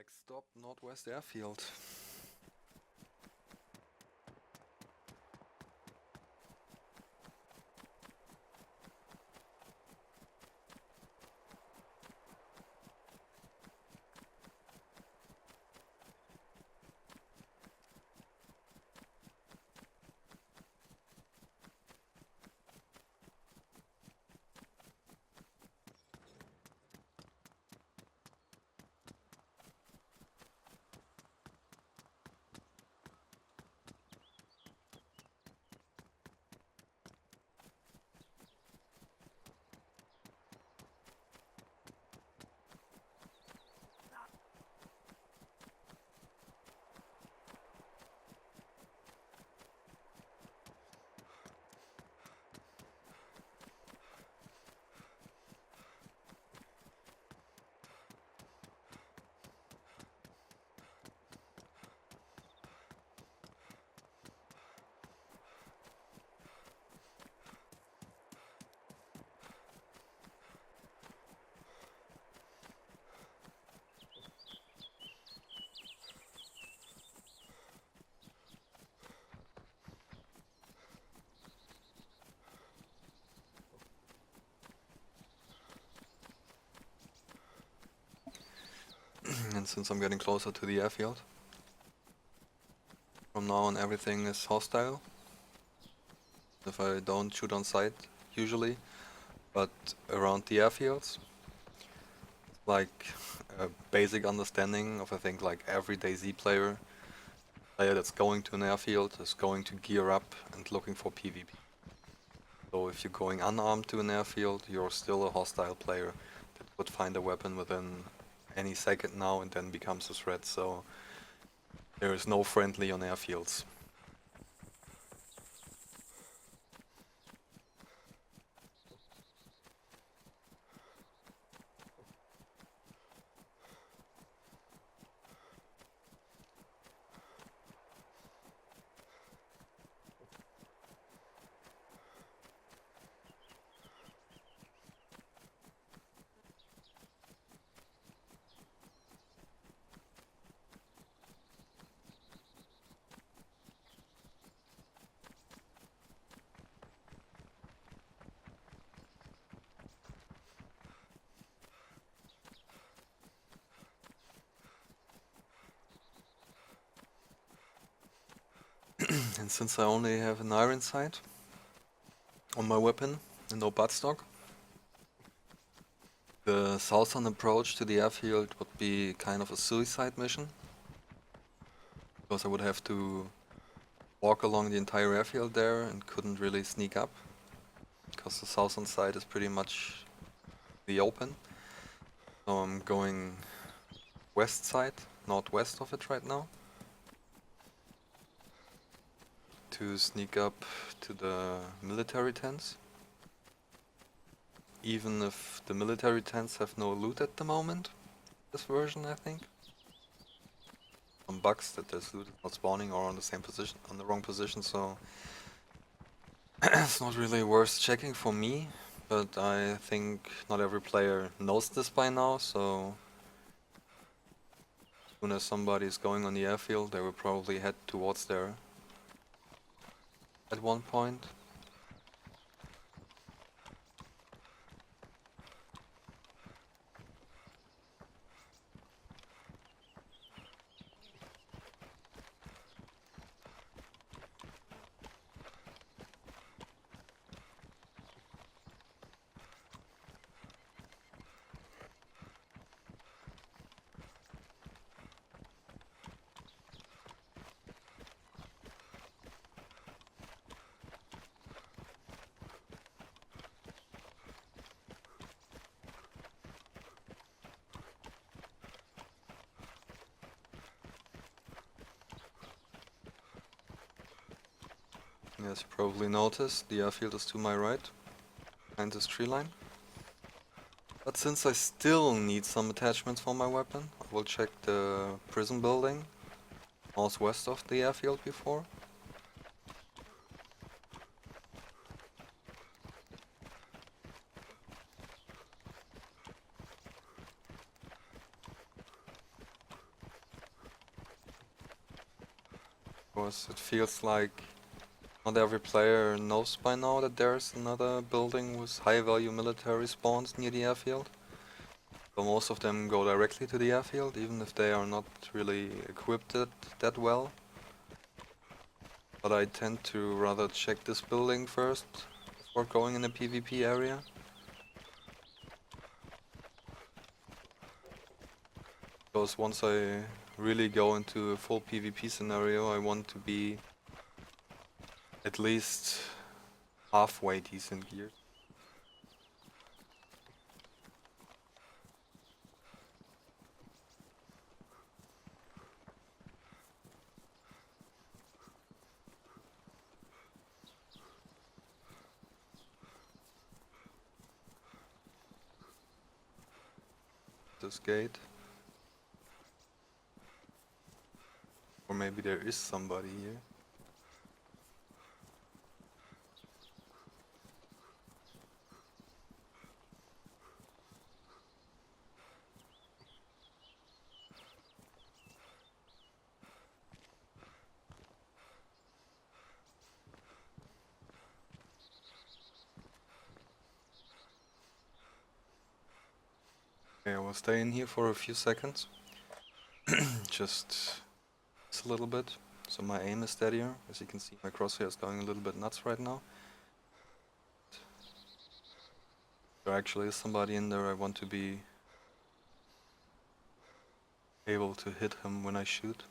Next stop, Northwest Airfield. And since I'm getting closer to the airfield, from now on everything is hostile. If I don't shoot on sight, usually, but around the airfields, like a basic understanding of I think like every DayZ player that's going to an airfield is going to gear up and looking for PvP. So if you're going unarmed to an airfield, you're still a hostile player that would find a weapon within any second now and then becomes a threat. So there is no friendly on airfields. And since I only have an iron sight on my weapon and no buttstock, the southern approach to the airfield would be kind of a suicide mission, because I would have to walk along the entire airfield there and couldn't really sneak up, because the southern side is pretty much the open. So I'm going west side, northwest of it right now, to sneak up to the military tents. Even if the military tents have no loot at the moment, this version I think. Some bugs that there's loot not spawning or on the same position, on the wrong position, so it's not really worth checking for me, but I think not every player knows this by now, so as soon as somebody is going on the airfield, they will probably head towards there at one point. As you probably noticed, the airfield is to my right, behind this tree line. But since I still need some attachments for my weapon, I will check the prison building northwest of the airfield before. Because it feels like not every player knows by now that there's another building with high-value military spawns near the airfield. So most of them go directly to the airfield, even if they are not really equipped that well. But I tend to rather check this building first before going in a PvP area. Because once I really go into a full PvP scenario, I want to be at least halfway decent geared. This gate. Or maybe there is somebody here. Okay, I will stay in here for a few seconds. Just a little bit. So my aim is steadier. As you can see, my crosshair is going a little bit nuts right now. There actually is somebody in there. I want to be able to hit him when I shoot.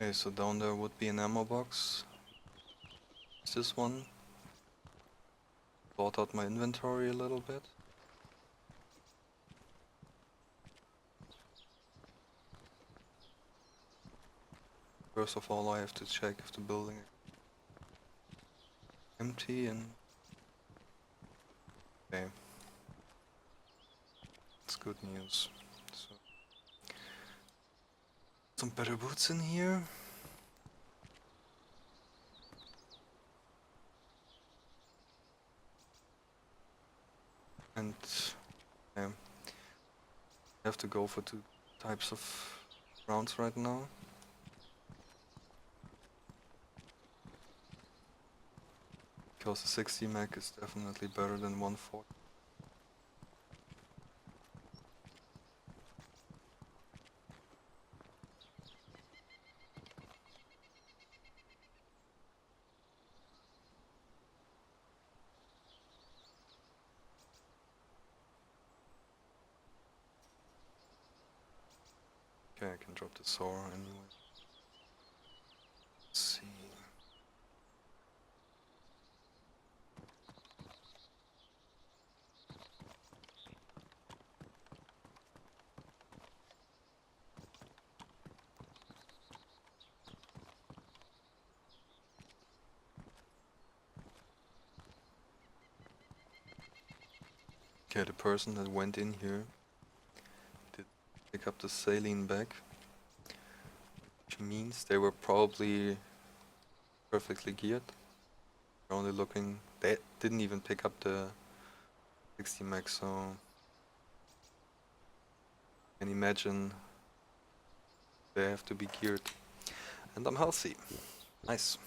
Okay, so down there would be an ammo box. It's this one. Sort out my inventory a little bit. First of all, I have to check if the building is empty and... Okay. That's good news. So, some better boots in here. And yeah, I have to go for 2 types of rounds right now. Because the 60 mag is definitely better than 140. Okay, I can drop the SOAR anyway. Let's see. Okay, the person that went in here did pick up the saline bag, which means they were probably perfectly geared. They're only looking, they didn't even pick up the 60 mag, so I can imagine they have to be geared. And I'm healthy. Nice.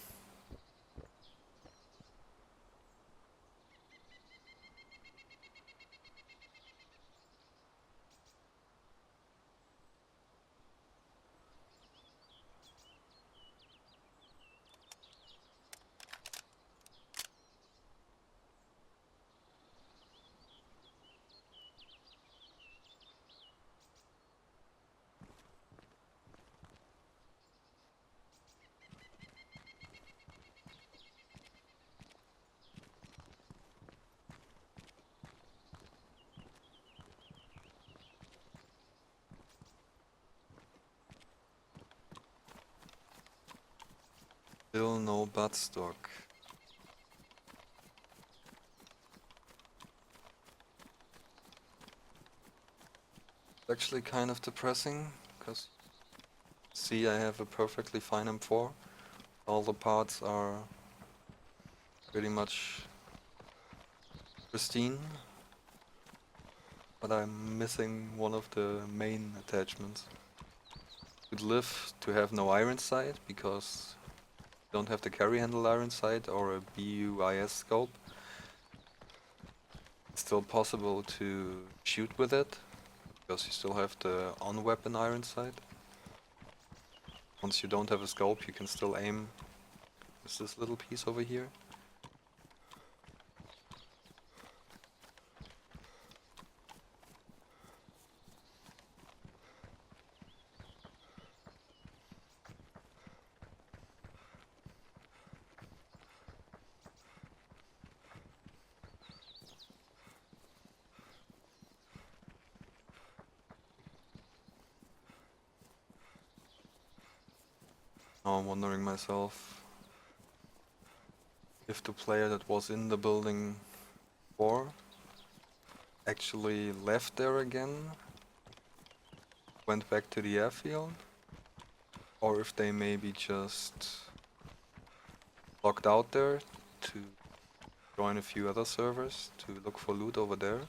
Still no buttstock. It's actually kind of depressing, because see, I have a perfectly fine M4. All the parts are pretty much pristine, but I'm missing one of the main attachments. Could live to have no iron sight, because you don't have the carry handle iron sight or a BUIS scope. It's still possible to shoot with it, because you still have the on-weapon iron sight. Once you don't have a scope, you can still aim with this little piece over here. Now I'm wondering myself if the player that was in the building before actually left there again, went back to the airfield, or if they maybe just logged out there to join a few other servers to look for loot over there.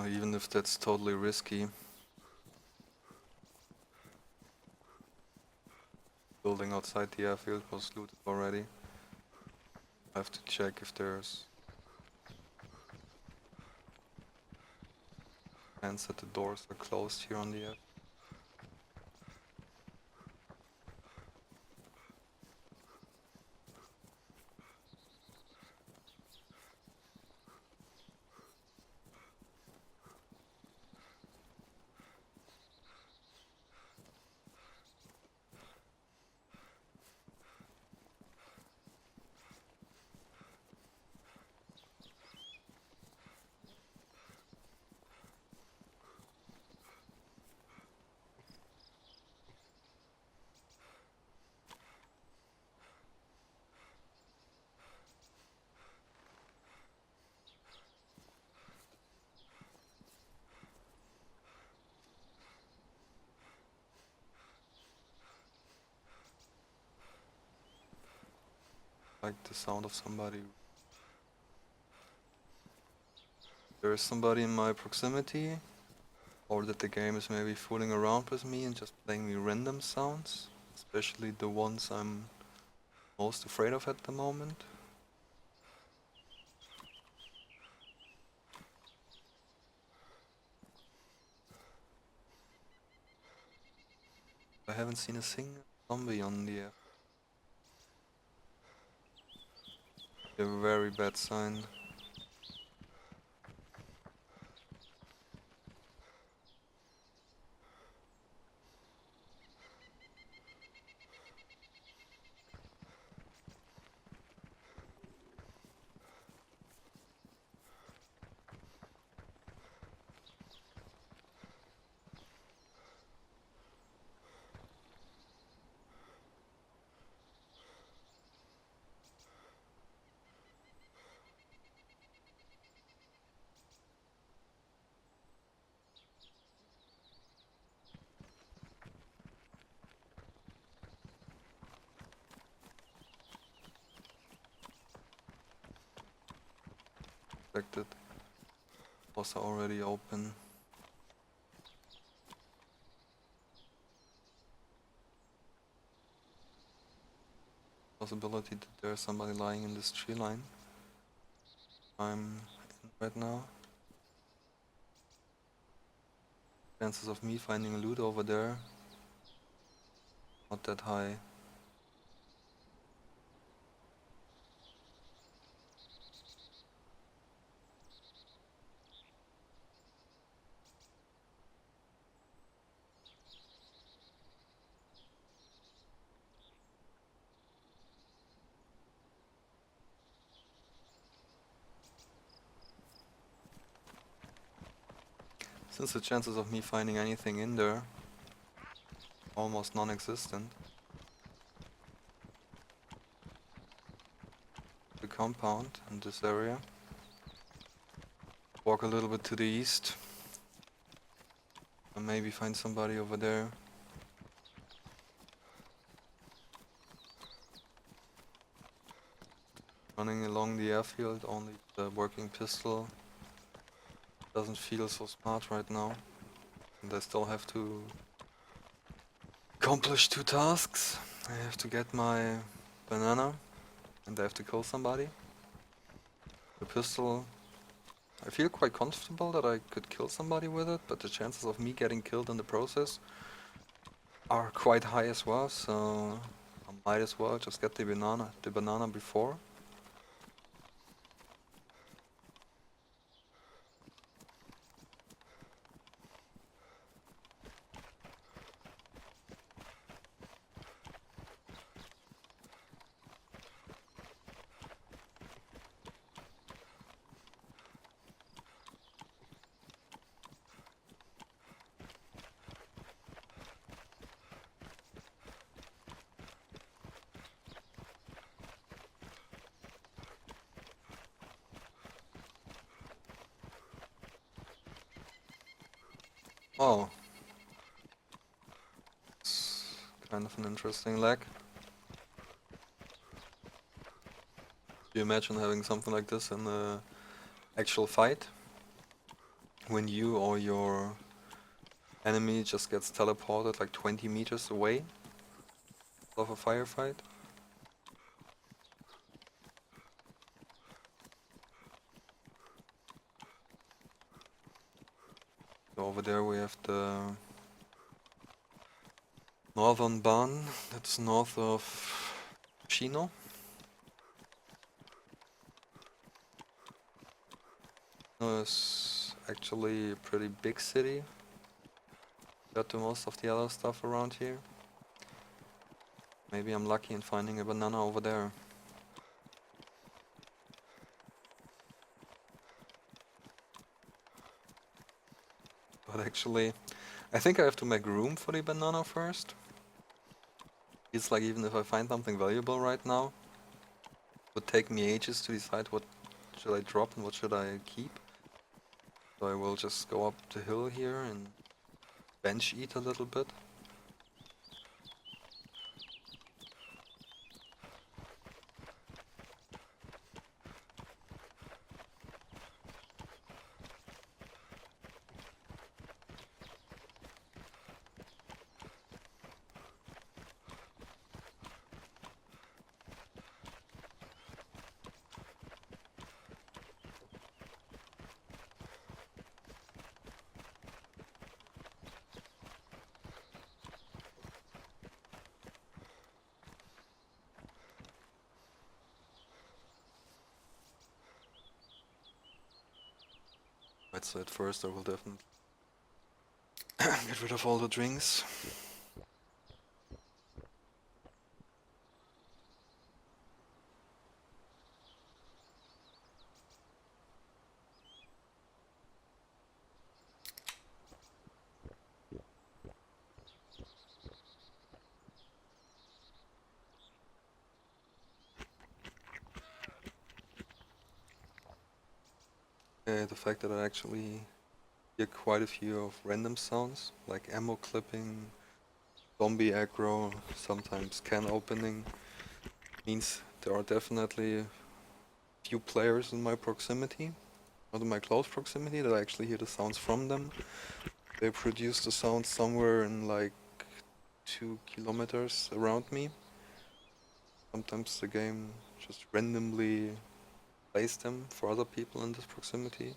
Even if that's totally risky, building outside the airfield was looted already. I have to check if there's fence that the doors are closed here on the air. like the sound of somebody. There is somebody in my proximity, or that the game is maybe fooling around with me and just playing me random sounds, especially the ones I'm most afraid of at the moment. I haven't seen a single zombie on the air. A very bad sign. Expected. Was already open. Possibility that there's somebody lying in this tree line I'm in right now. Chances of me finding loot over there not that high. Since the chances of me finding anything in there almost non-existent. The compound in this area. Walk a little bit to the east and maybe find somebody over there. Running along the airfield, only the working pistol doesn't feel so smart right now. And I still have to accomplish 2 tasks. I have to get my banana and I have to kill somebody. The pistol, I feel quite comfortable that I could kill somebody with it, but the chances of me getting killed in the process are quite high as well, so I might as well just get the banana before. Oh, it's kind of an interesting lag. Do you imagine having something like this in the actual fight? When you or your enemy just gets teleported like 20 meters away of a firefight? So over there we have the northern barn, that's north of Chino. It's actually a pretty big city compared to most of the other stuff around here. Maybe I'm lucky in finding a banana over there. But actually, I think I have to make room for the banana first. It's like even if I find something valuable right now, it would take me ages to decide what should I drop and what should I keep. So I will just go up the hill here and bench eat a little bit. Right, so at first I will definitely get rid of all the drinks. The fact that I actually hear quite a few of random sounds, like ammo clipping, zombie aggro, sometimes can opening, means there are definitely a few players in my proximity, not in my close proximity, that I actually hear the sounds from them. They produce the sounds somewhere in like 2 kilometers around me. Sometimes the game just randomly plays them for other people in this proximity.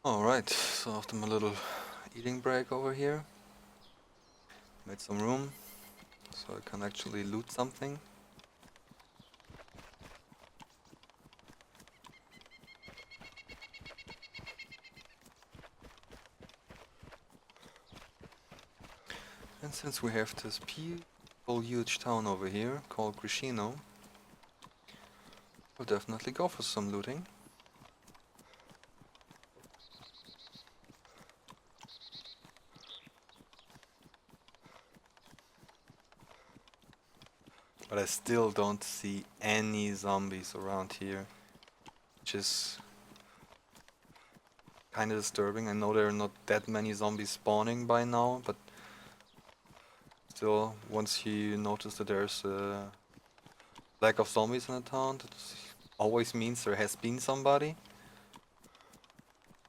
Alright, so after my little eating break over here, made some room so I can actually loot something. And since we have this beautiful huge town over here called Grishino, we'll definitely go for some looting. But I still don't see any zombies around here, which is kind of disturbing. I know there are not that many zombies spawning by now, but still, once you notice that there's a lack of zombies in the town, that always means there has been somebody,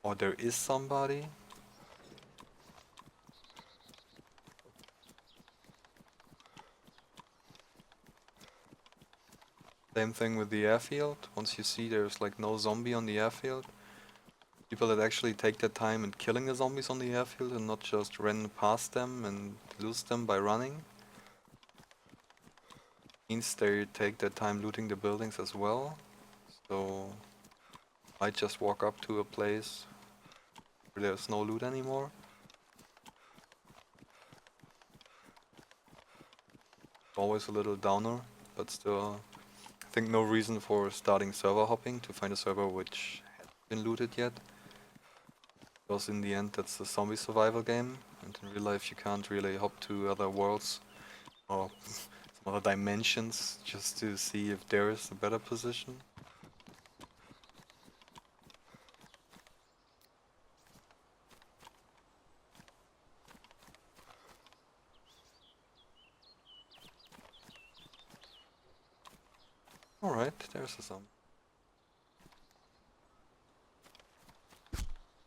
or there is somebody. Same thing with the airfield. Once you see there's like no zombie on the airfield, people that actually take their time in killing the zombies on the airfield and not just run past them and lose them by running, means they take their time looting the buildings as well. So I just walk up to a place where there's no loot anymore. Always a little downer, but still, I think no reason for starting server hopping to find a server which hasn't been looted yet. Because in the end that's a zombie survival game, and in real life you can't really hop to other worlds or some other dimensions just to see if there is a better position. Alright, there's a zombie.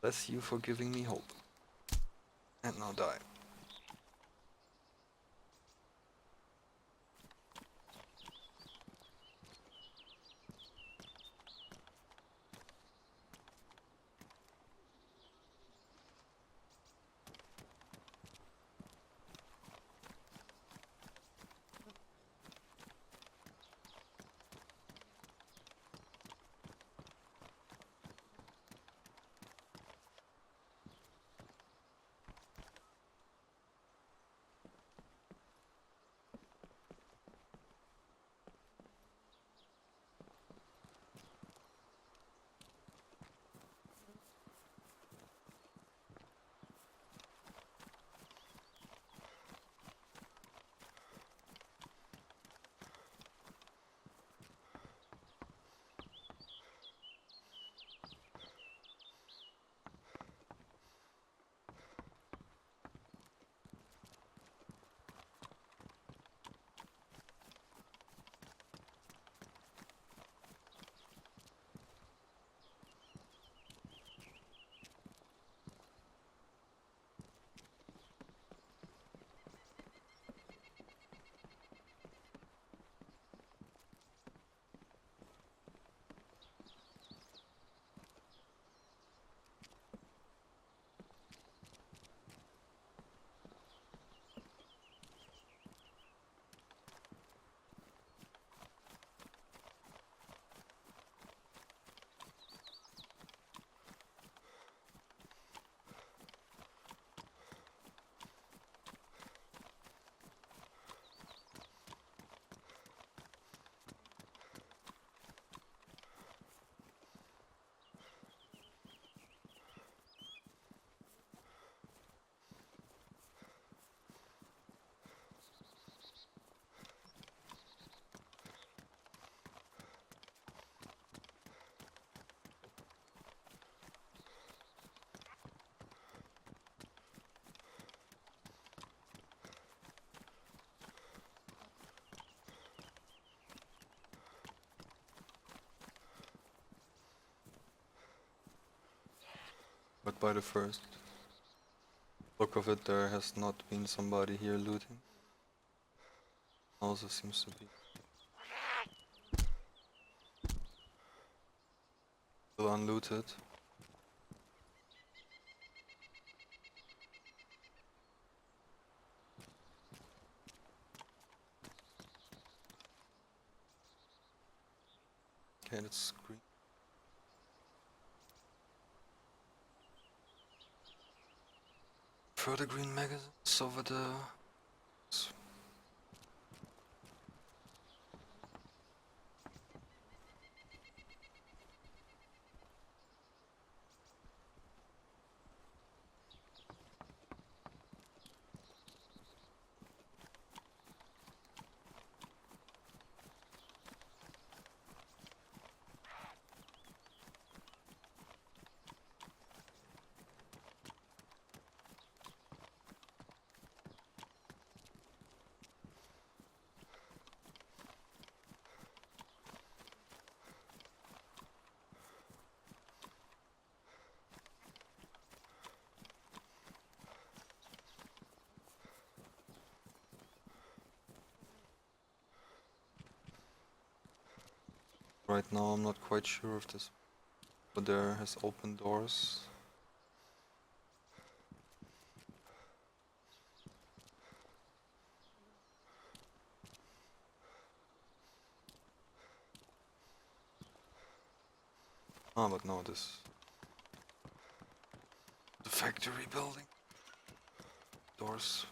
Bless you for giving me hope. And now die. But by the first look of it, there has not been somebody here looting. Also seems to be still unlooted. Okay, that's green. Further green magazines over the... Right now I'm not quite sure if this over there has open doors. Ah, but no, this... the factory building. Doors.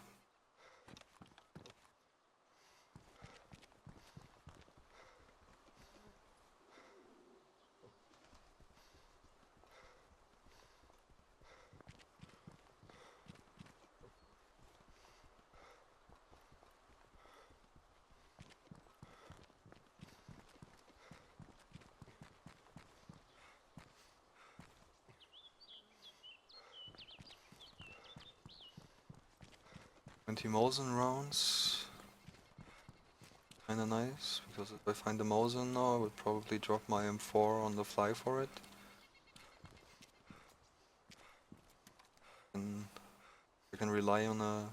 20 Mosin rounds. Kinda nice, because if I find the Mosin now, I would probably drop my M4 on the fly for it. And I can rely on a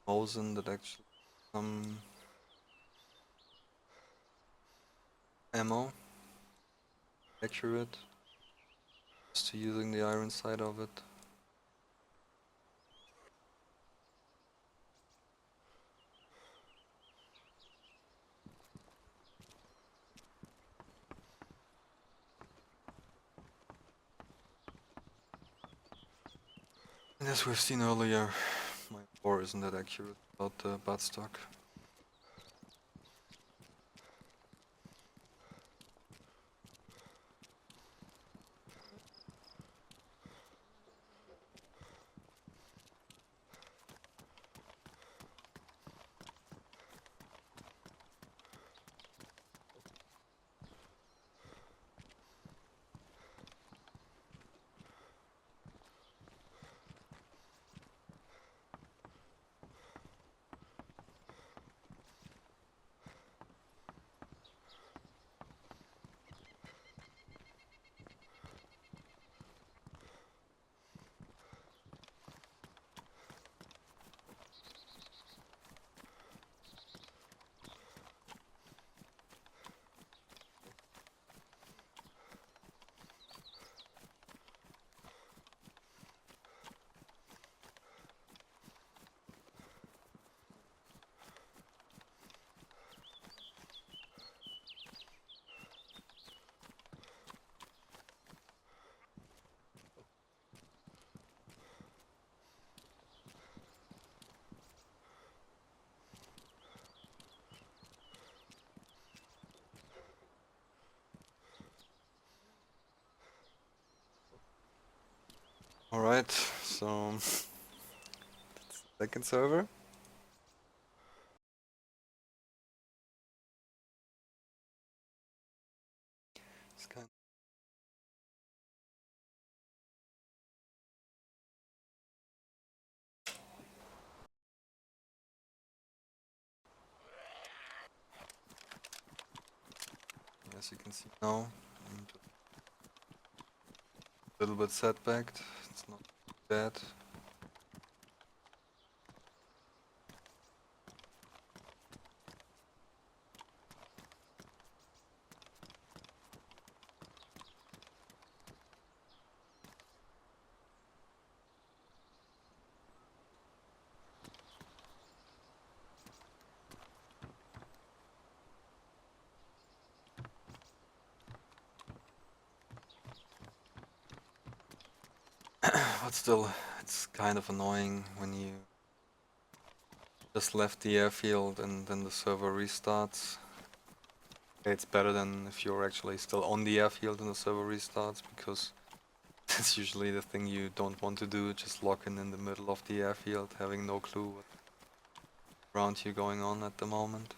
Mosin that actually some ammo, accurate, just to using the iron side of it. And as we've seen earlier, my 4 isn't that accurate about the buttstock. Alright, so second server. It's kind as you can see now, I'm just a little bit setbacked. It's not bad. But still, it's kind of annoying when you just left the airfield and then the server restarts. It's better than if you're actually still on the airfield and the server restarts, because that's usually the thing you don't want to do, just lock in the middle of the airfield, having no clue what around you going on at the moment.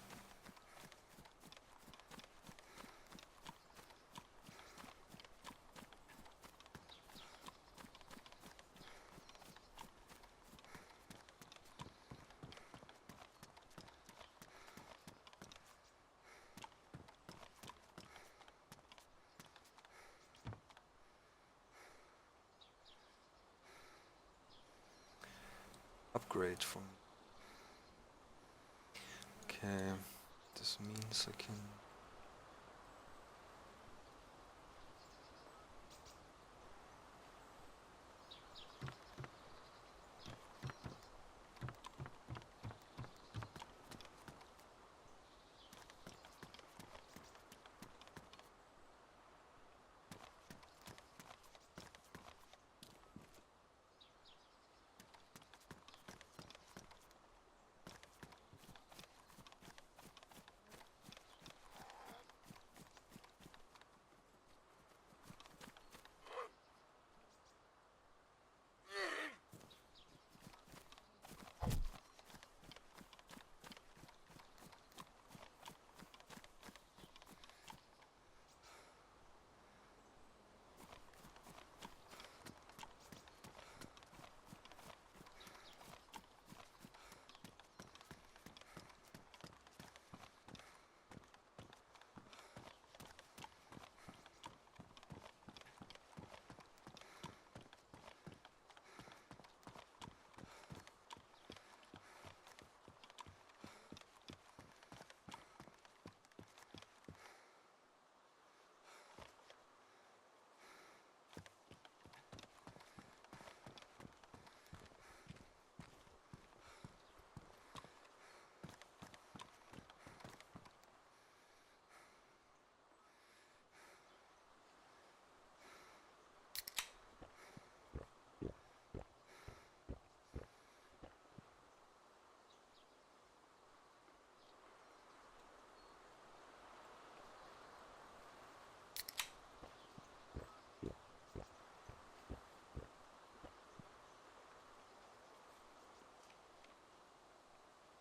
Upgrade for me. Okay, this means I can...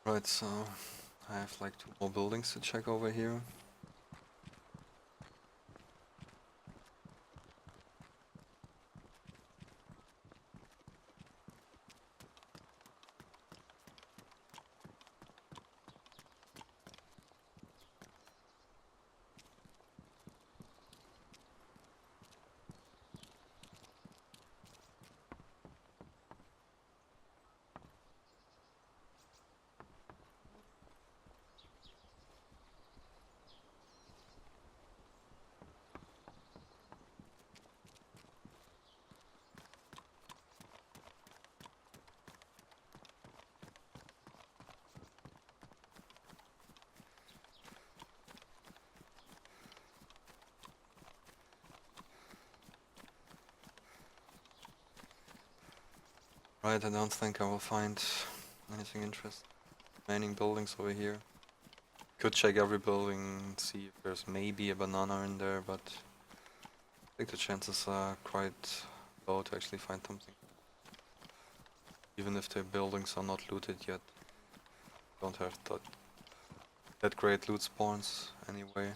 Right, so I have like 2 more buildings to check over here. Right, I don't think I will find anything interesting. Remaining buildings over here. Could check every building and see if there's maybe a banana in there, but I think the chances are quite low to actually find something. Even if the buildings are not looted yet. Don't have that great loot spawns anyway.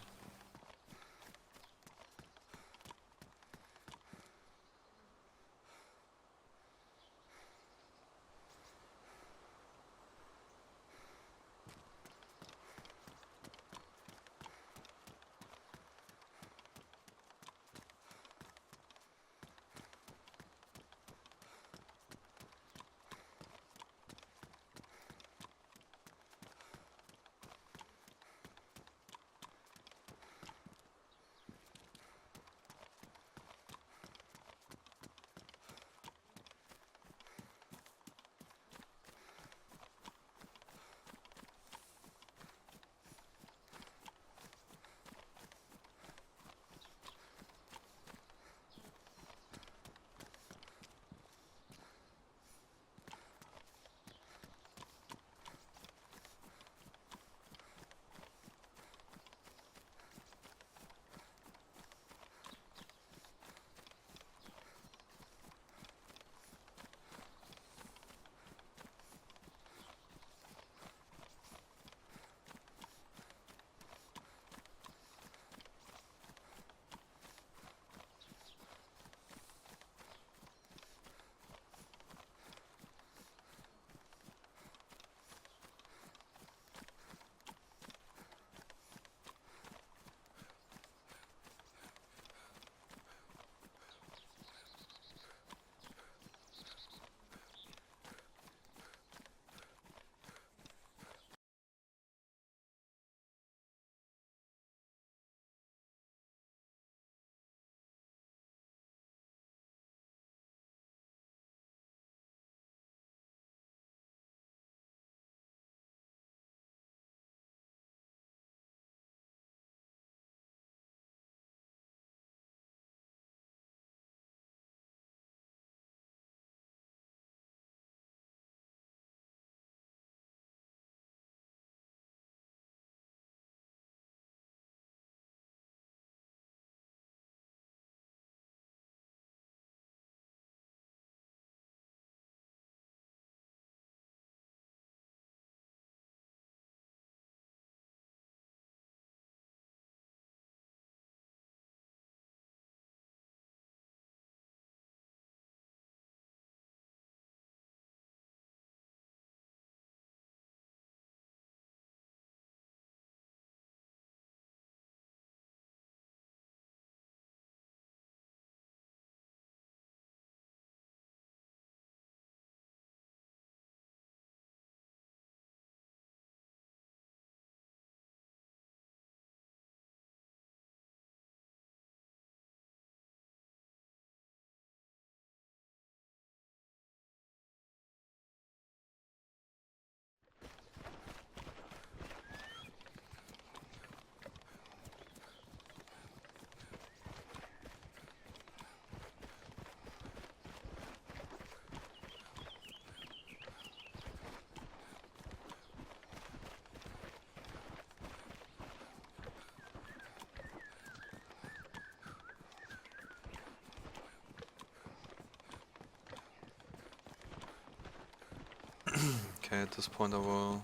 Okay, at this point I will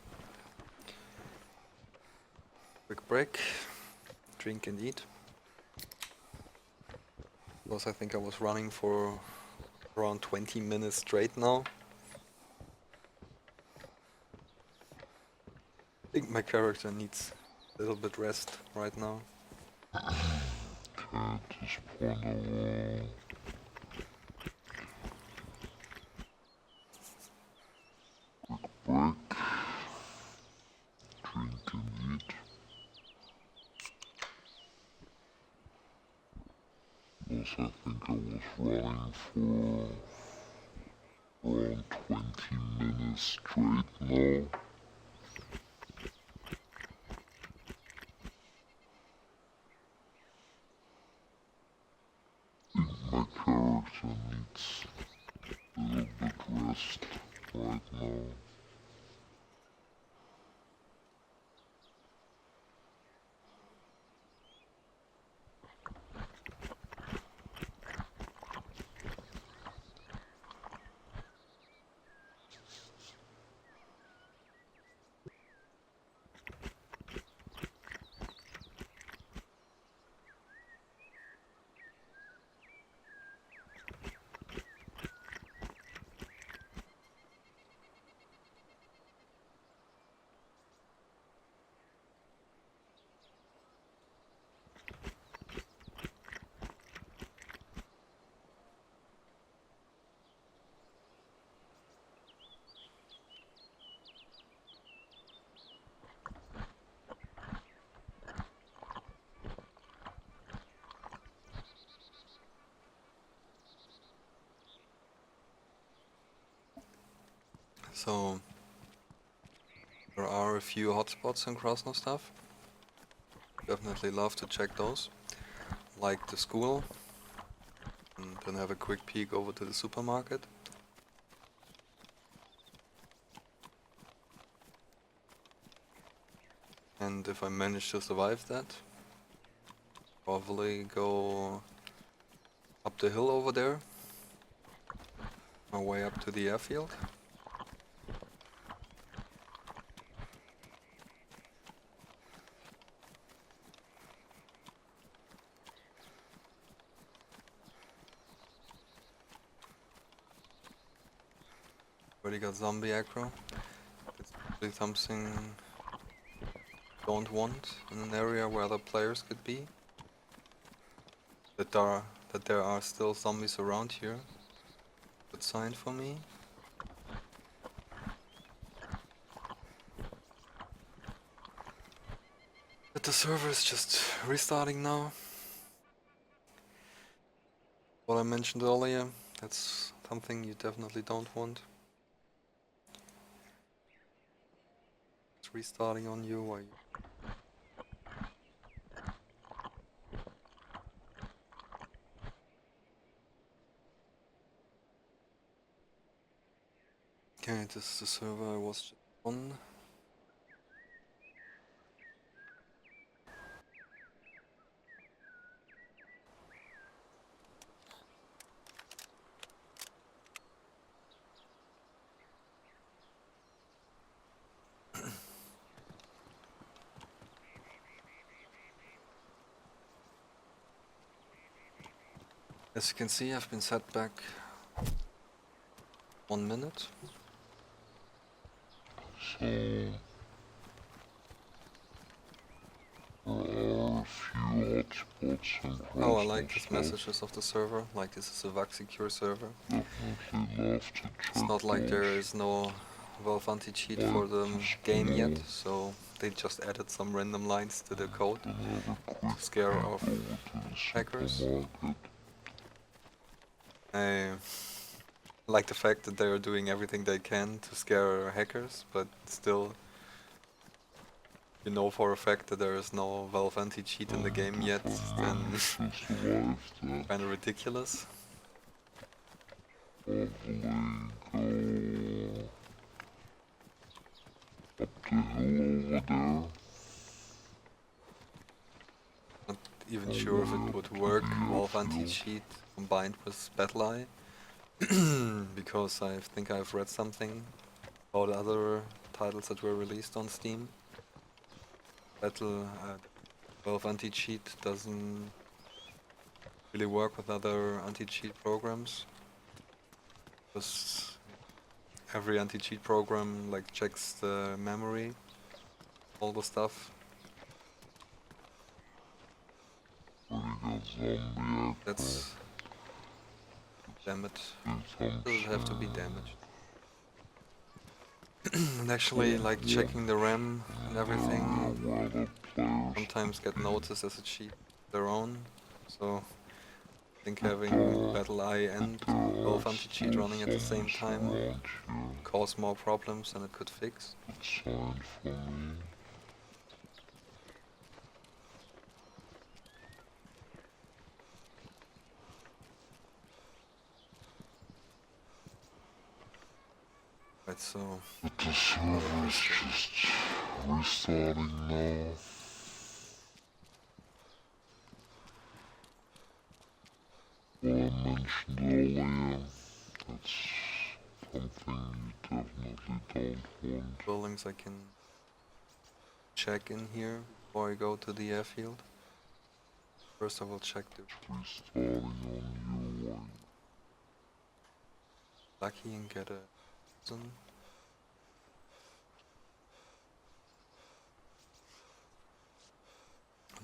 quick break, drink and eat. Because I think I was running for around 20 minutes straight now. I think my character needs a little bit rest right now. Okay, at this point I will break, drink and eat. Because I think I was running for around 20 minutes straight now. I think my character needs a little bit rest right now. So there are a few hotspots in Krasnostav. Definitely love to check those. Like the school. And then have a quick peek over to the supermarket. And if I manage to survive that, probably go up the hill over there. My way up to the airfield. Already got zombie aggro. That's probably something I don't want in an area where other players could be. That there are still zombies around here. Good sign for me. But the server is just restarting now. What I mentioned earlier, that's something you definitely don't want. It's restarting on you while you... Okay, this is the server I was just on. As you can see, I've been set back 1 minute. So there are a few hotspots in Oh, I like these Krasnostav. messages of the server, like this is a VAC secure server. Definitely love to check It's not like there those. is no Valve anti-cheat Like for the this game yet, one. so they just added some random lines to the code Then have a quick to scare peek off over to the hackers. supermarket. I like the fact that they are doing everything they can to scare hackers, but still, you know for a fact that there is no Valve anti-cheat in the game yet, If I then manage to survive that, kinda ridiculous. probably go up the hill over there. Not even All the sure if way it up would to work, the Valve airfield. anti-cheat combined with Battle because I think I've read something about other titles that were released on Steam. battle 12 anti-cheat doesn't really work with other anti-cheat programs. Because every anti-cheat program like checks the memory, all the stuff. That's damn it. Doesn't have to be damaged. And actually, like checking the RAM and everything, sometimes get noticed as a cheat their own. So I think having Battle I and both anti-cheat running at the same time cause more problems than it could fix. Right, so But the server is just restarting now. Well, I mentioned earlier, that's something you definitely don't want. buildings I can check in here before I go to the airfield. First I will check the Restarting on your way. lucky and get a prison.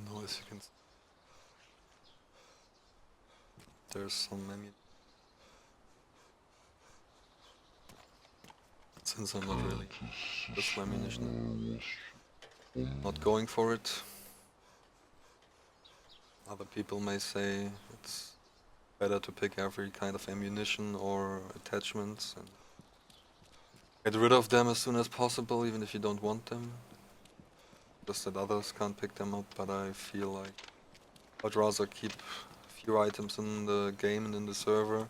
No, as you can see, there's some ammunition. Since I'm not really just for ammunition, not going for it. Other people may say it's better to pick every kind of ammunition or attachments and get rid of them as soon as possible, even if you don't want them. Just that others can't pick them up, but I feel like I'd rather keep a few items in the game and in the server,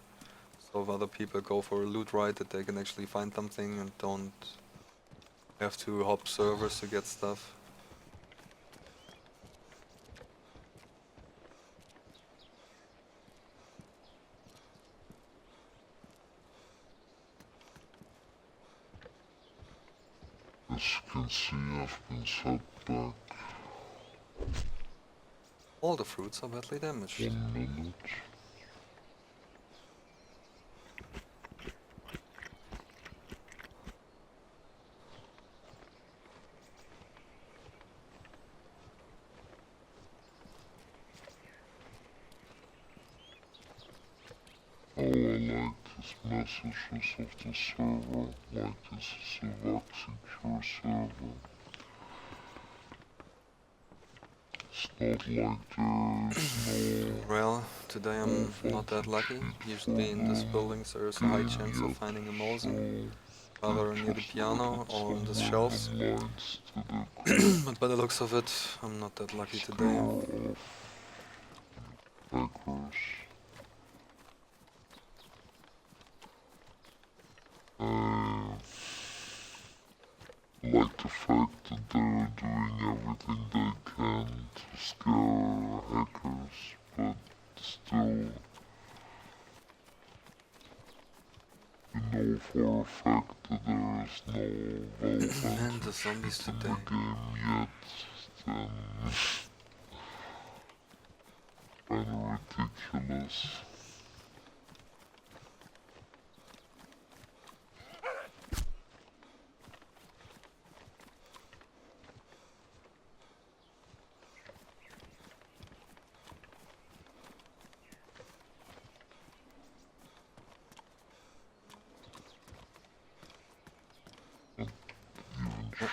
so if other people go for a loot ride that they can actually find something and don't have to hop servers to get stuff. As you can see, I've been set back All the fruits are badly damaged. 1 minute. Oh, I like these messages of the server, like this is a VAC secure server. It's not like there's no Well, today I'm not that lucky. Usually in these buildings there is a high chance of finding a Mosin, either near the piano or on the shelves. But by the looks of it, I'm not that lucky today. Hackers. Like the fact that they're doing everything they can to scare hackers, but still, you know for a fact that there is no valve And the zombies in the today. game yet, then kinda ridiculous.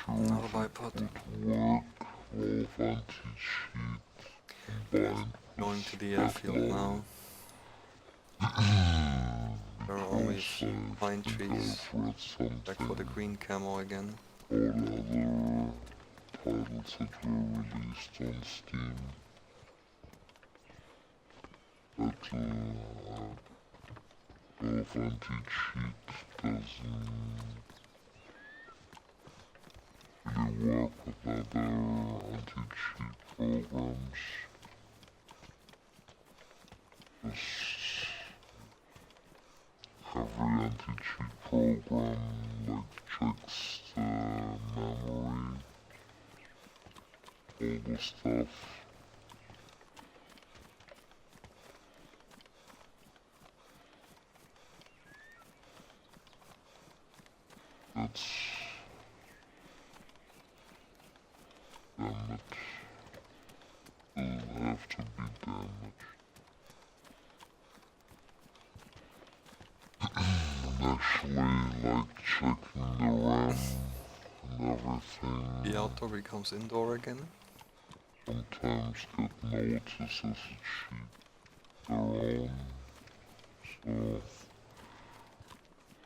Another bipod. Work, Wolf anti-cheat, combined Going to the airfield now. There are only pine trees. Back for the green camo again. All other titles that were released on Steam. But Wolf anti-cheat doesn't really work with other anti-cheat programs. Every anti-cheat program like checks the memory all the stuff. That's damage. Doesn't have to be damage. And actually, like checking the RAM and everything. The outdoor becomes indoor again. Sometimes get notices that cheat their own. So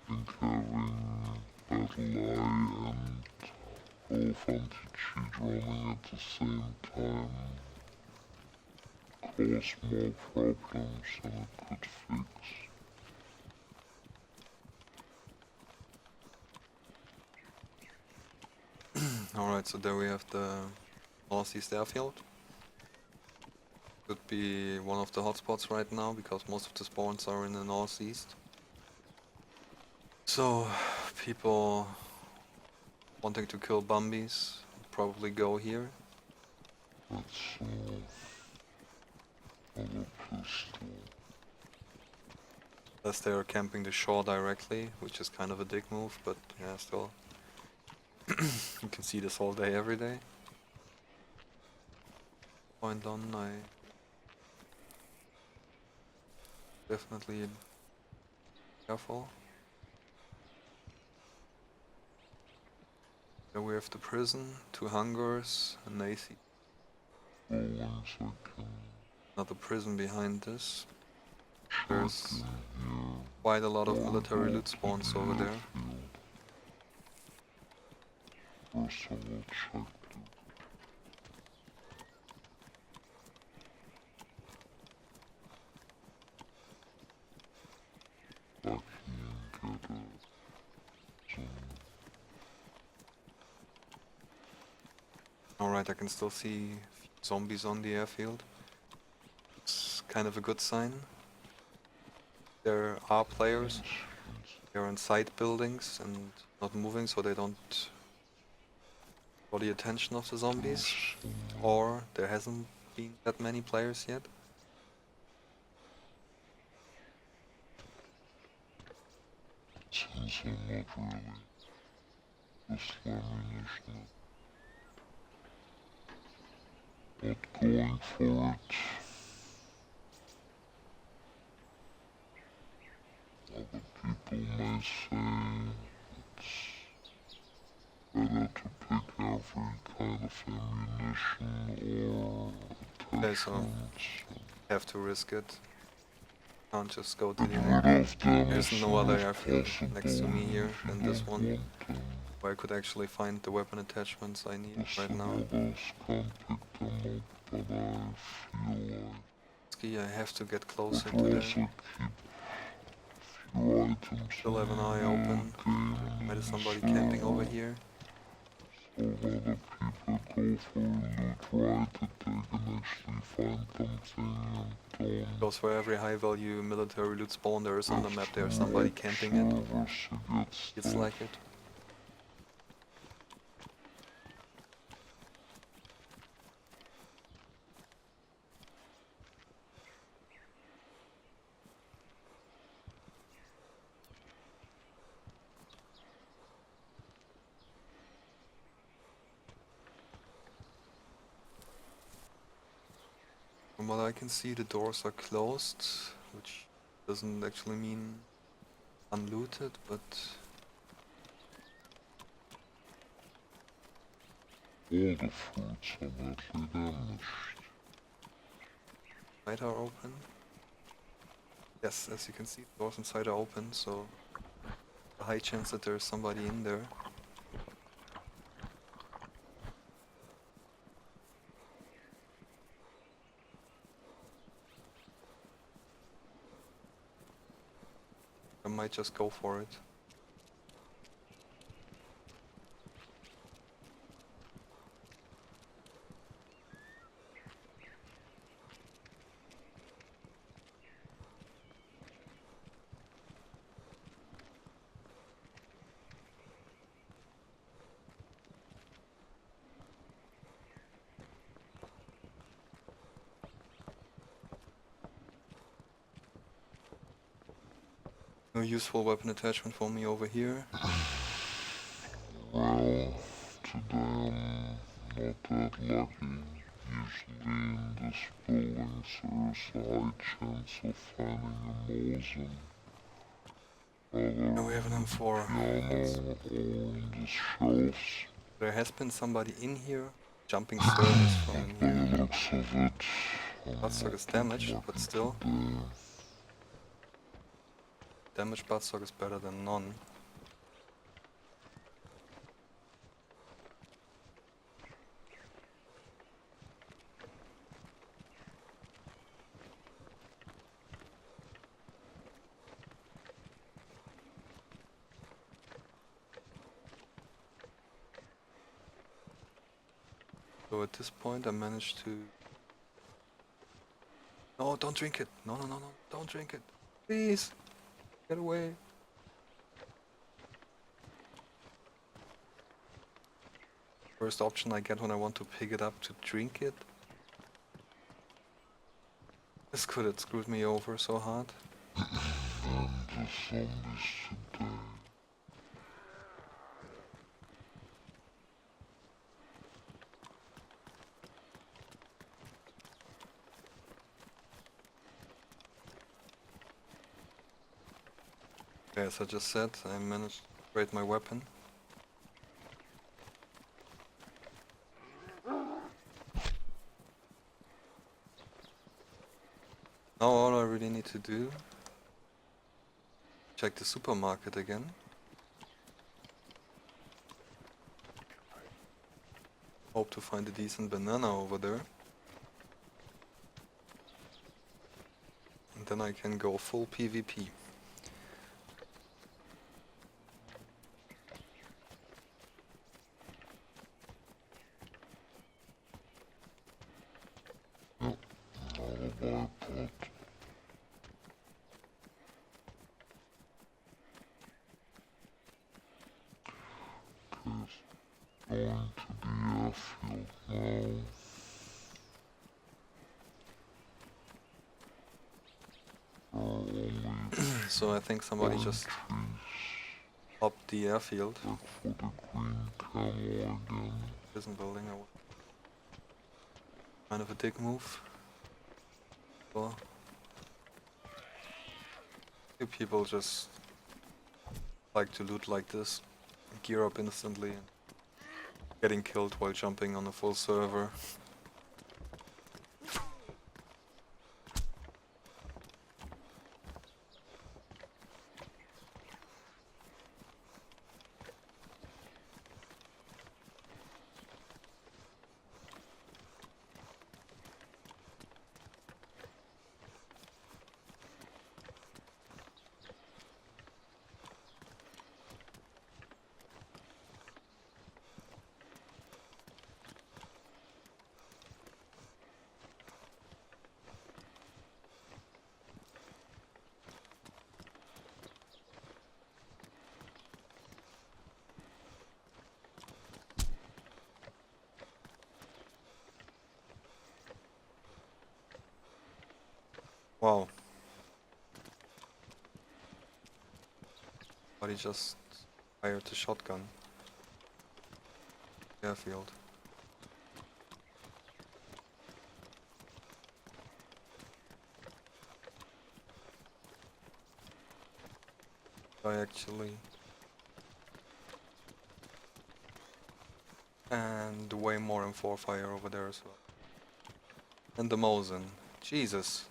I think having battle eye and both anti-cheat running at the same time cause more problems than it could fix. Alright, so there we have the northeast airfield. Could be one of the hotspots right now because most of the spawns are in the northeast. So people wanting to kill Bumbies probably go here. Let's another pistol. Unless they are camping the shore directly, which is kind of a dick move, but yeah, still. You can see this all day, every day. Point on, I definitely careful. Then we have the prison, 2 hungers, an AC. Another prison behind this. There's quite a lot of military loot spawns over there. First of all, check the lucky and get some. Alright, I can still see zombies on the airfield. It's kind of a good sign. There are players. They're inside buildings and not moving, so they don't draw the attention of the zombies. Or there hasn't been that many players yet. Since I'm not really just ammunition. Not going for it. Other people may say it's better to pick every kind of ammunition or Okay, so attachments. have to risk it. Can't just go to Get the rid end. of them There's as no soon other as airfield possible next to me here if than you this don't one, want them. where I could actually find the weapon attachments I need Most right of now. others can't pick them up, but I feel like Ski, I have to get would closer to also there. keep few items Still have an in eye the open. game Might have and somebody so camping over here. so other people go for a loot right that they can actually find something and don't Because for every high value military loot spawn there is on the have map, to there's somebody loot camping it. servers to get It's stuff. like it. From what I can see, the doors are closed, which doesn't actually mean unlooted, but All the fruits are badly damaged. inside are open. Yes, as you can see, the doors inside are open, so a high chance that there's somebody in there. I might just go for it. No useful weapon attachment for me over here. Well, today I'm not that lucky. Usually in this building there's a high chance of finding a Mosin. Now Either we have an on the M4. piano or on the shelves. There has been somebody in here. Jumping servers from in By here. the looks of it, I'm Buttstock not is that damaged, but lucky still. today. Damaged buttstock is better than none. So at this point I managed to... No, don't drink it! No, no, no, no, don't drink it! Please! Get away! First option I get when I want to pick it up to drink it. This could have screwed me over so hard. And the zombies today. As I just said, I managed to upgrade my weapon. Now all I really need to do, check the supermarket again. Hope to find a decent banana over there. And then I can go full PvP. Yep, alibi plot. Cause going to the airfield now. There are only So I think somebody just trees hopped the airfield. for the green camo again. Prison building. Kind of a dick move. Well, few people just like to loot like this, gear up instantly, and getting killed while jumping on a full server. Wow. But he just fired the shotgun. Airfield. I actually. And way more M4 fire over there as well. And the Mosin. Jesus.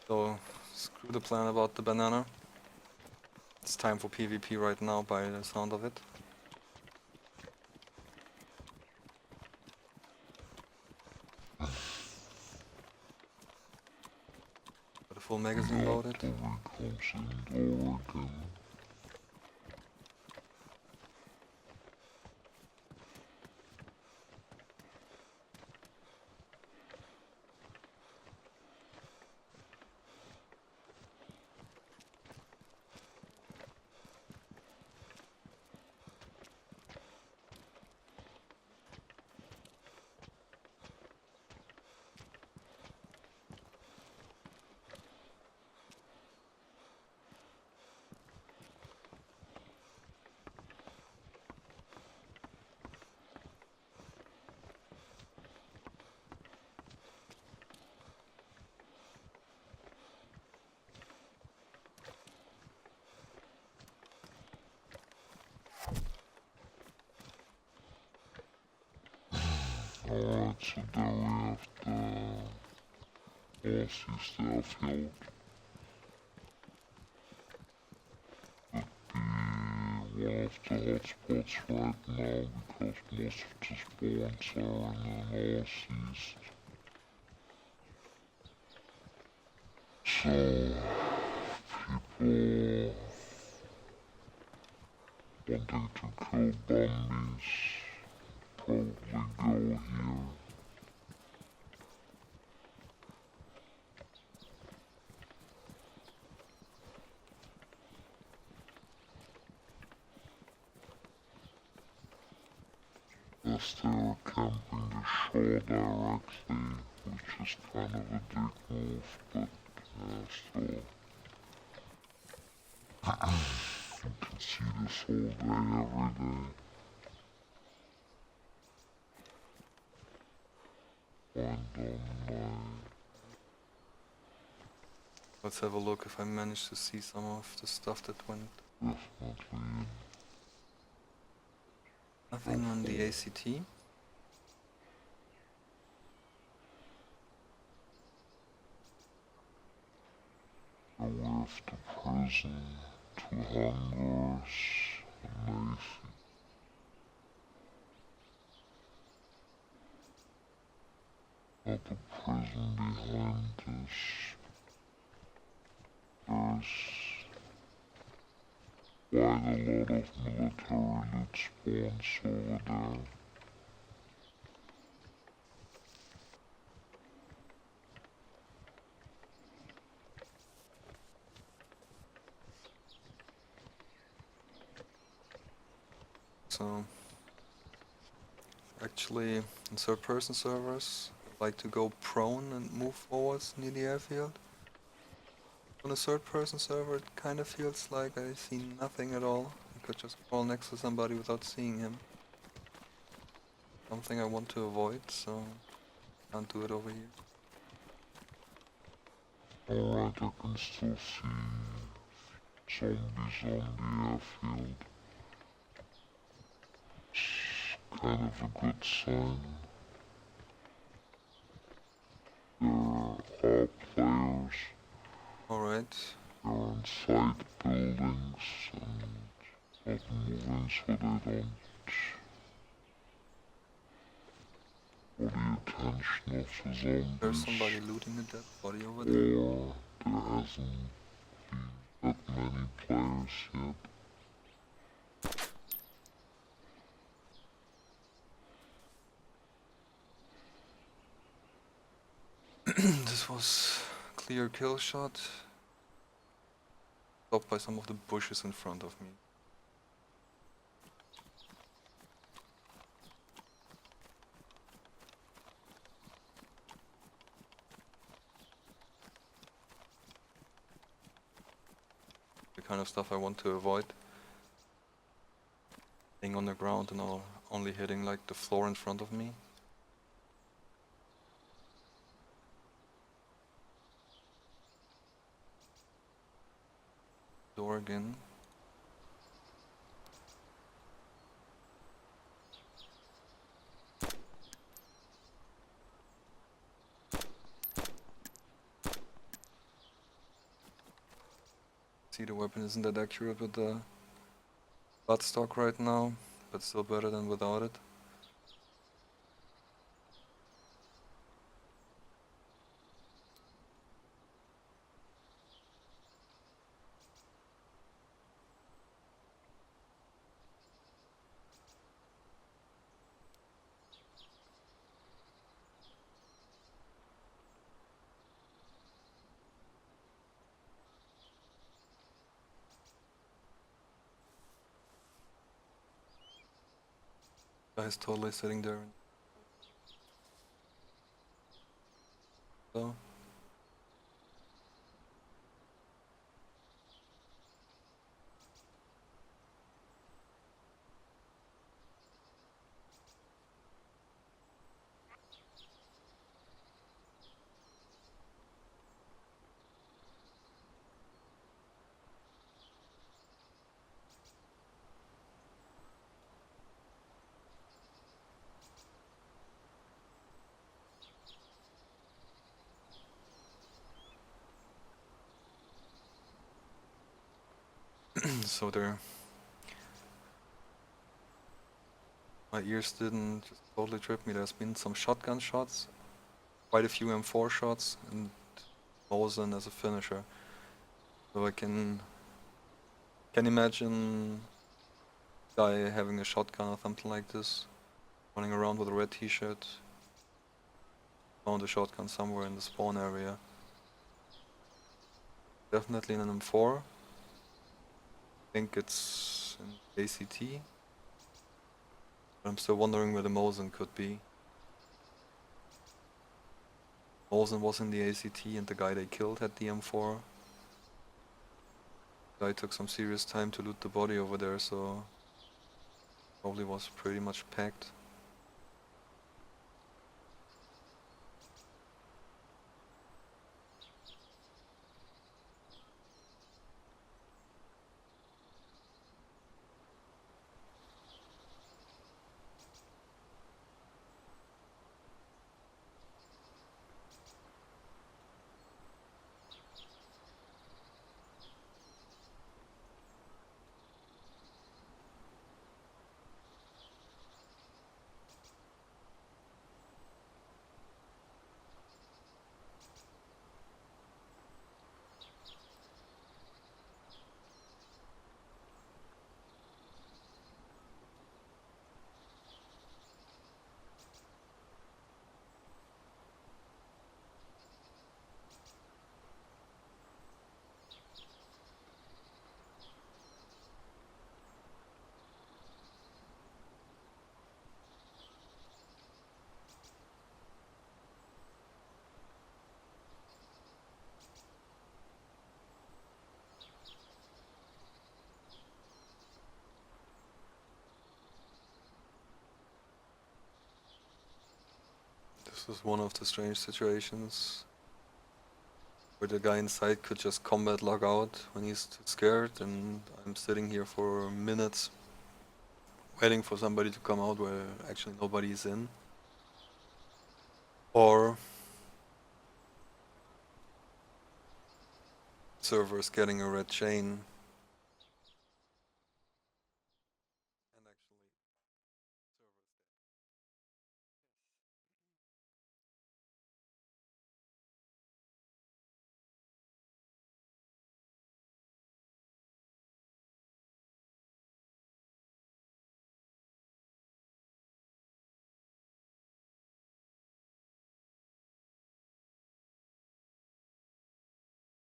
So, screw the plan about the banana. It's time for PvP right now by the sound of it. Got a full magazine loaded. Artillery comes indoor again. subsidiary of the DayZ Airfield. Be one of the hotspots right now because most of the spawns are in the northeast. So people wanting to kill bummies probably go here. As they're camping the shore directly, which is kind of a big move, but still. You can see this all day, every day. Find online. Let's have a look if I manage to see some of the stuff that went. Definitely. Nothing on the ACT. With the prison, 2 hungers, amazing. At the prison behind us, there's quite a lot of military loot spawns over there. So actually in third person servers I like to go prone and move forwards near the airfield. On a third person server it kind of feels like I see nothing at all. I could just crawl next to somebody without seeing him. Something I want to avoid, so can't do it over here. Alright, I can still see zombies on the airfield. It's kind of a good sign. There are players. Alright. They're inside buildings and not moving so they don't draw the attention of the zombies. There's somebody looting a dead body over there. Or there hasn't been that many players yet. This was clear kill shot. Stopped by some of the bushes in front of me. The kind of stuff I want to avoid. Being on the ground and only hitting like the floor in front of me. Door again. See, the weapon isn't that accurate with the buttstock right now, but still better than without it. Guy's totally sitting there. So. So my ears didn't just totally trip me. There's been some shotgun shots, quite a few M4 shots, and Mosin as a finisher. So I can imagine a guy having a shotgun or something like this, running around with a red t-shirt, found a shotgun somewhere in the spawn area. Definitely in an M4. I think it's in ACT. But I'm still wondering where the Mosin could be. Mosin was in the ACT and the guy they killed had the M4. The guy took some serious time to loot the body over there, so probably was pretty much packed. This is one of the strange situations where the guy inside could just combat log out when he's too scared, and I'm sitting here for minutes waiting for somebody to come out where actually nobody's in. Or servers getting a red chain